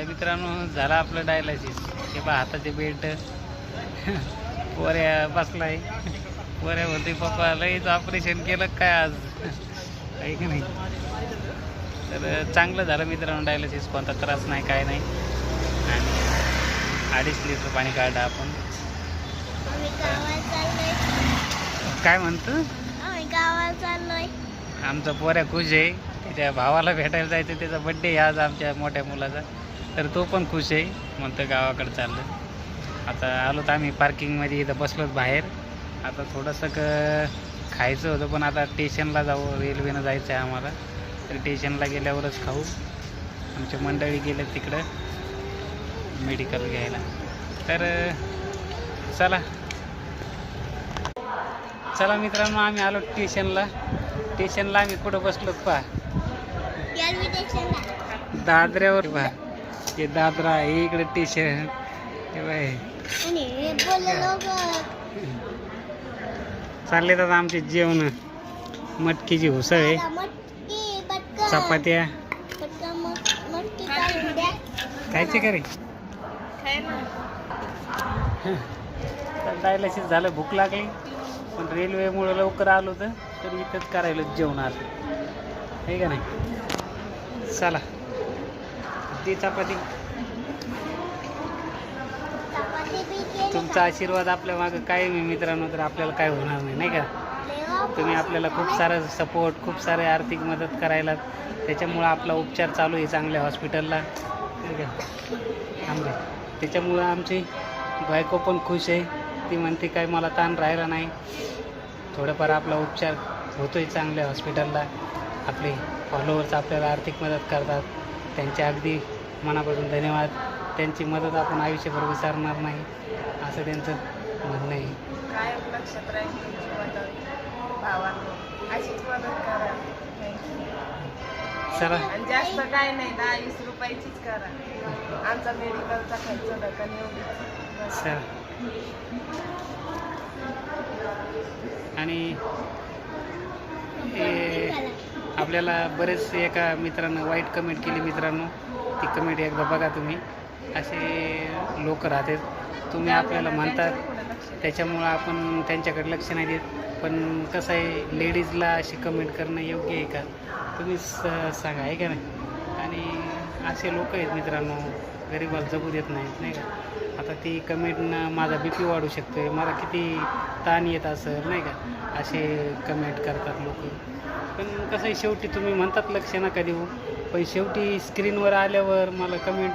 काय मित्रांनो, झाला आपलं डायलिसिस. ते पहा हाताचे बेल्ट. पोऱ्या बसलाय. पोऱ्या होते पप्पा लईच ऑपरेशन केलं काय आज, आहे की नाही. तर चांगलं झालं मित्रांनो डायलिसिस, कोणता त्रास नाही काय नाही. आणि 2.5 लिटर पाणी काढलं आपण. काय म्हणतो, गावाला चाललोय. आमचा पोऱ्या खुश आहे. त्याच्या भावाला भेटायला जायचं, त्याचा बड्डे आहे आज आमच्या मोठ्या मुलाचा. तर तो पण खुश आहे, म्हणतं गावाकडे चाललं. आता आलो तर आम्ही पार्किंगमध्ये इथं बसलोत बाहेर. आता थोडंसं खायचं होतं, पण आता स्टेशनला जाऊ, रेल्वेनं जायचं आहे आम्हाला. तर स्टेशनला गेल्यावरच खाऊ. आमची मंडळी गेले तिकडं मेडिकल घ्यायला. तर चला मित्रांनो, आम्ही आलो स्टेशनला. आम्ही कुठं बसलो पहा, दादऱ्यावर पहा. ते दादरा आहे इकडे स्टेशन. हे बाय चालले तर आमचे जेवण. मटकीची उसळ आहे, चपात्या खायचे का रे. डायलिसिस झालं, भूक लागली, पण रेल्वेमुळे लवकर आलो तर इथंच करायला जेवण आलं, आहे का नाही. चला ती चपाती. तुमचा आशीर्वाद आपल्या मागं काय मी मित्रांनो, तर आपल्याला काय होणार नाही, नाही का. तुम्ही आपल्याला खूप सारं सपोर्ट, खूप सारे आर्थिक मदत करायला, त्याच्यामुळं आपला उपचार चालू आहे चांगल्या हॉस्पिटलला, ठीक आहे. थांबले. त्याच्यामुळं आमची बायको पण खुश आहे. ती म्हणते काय मला ताण राहिला नाही, थोडंफार आपला उपचार होतो आहे चांगल्या हॉस्पिटलला. आपले फॉलोअर्स आपल्याला आर्थिक मदत करतात, त्यांचे अगदी मनापासून धन्यवाद. त्यांची मदत आपण आयुष्यभर विसरणार नाही, असं त्यांचं म्हणणं आहे. काय लक्षात राहील तुमची मदत भावांनो, अशीच मदत करा. चला, आणि जास्त काय नाही, 10-20 रुपयाचीच करा. आमचा मेडिकलचा खर्च नका एवढीच. चला. आणि आपल्याला बरेच एका मित्रानं वाईट कमेंट केली मित्रांनो, ती कमेंट एकदा बघा तुम्ही. असे लोक राहतात, तुम्ही आपल्याला म्हणतात त्याच्यामुळं आपण त्यांच्याकडे लक्ष नाही देत. पण कसं आहे, लेडीजला अशी कमेंट करणं योग्य आहे का, तुम्ही सांगा, आहे का नाही. आणि असे लोक आहेत मित्रांनो, गरीबाला जगू देत नाहीत, नाही का. आता ती कमेंटनं माझा BP वाढू शकतो आहे, मला किती ताण येत असेल, नाही का. असे कमेंट करतात लोक. पण कसं आहे, शेवटी तुम्ही म्हणतात लक्ष नका देऊ, पण शेवटी स्क्रीनवर आल्यावर मला कमेंट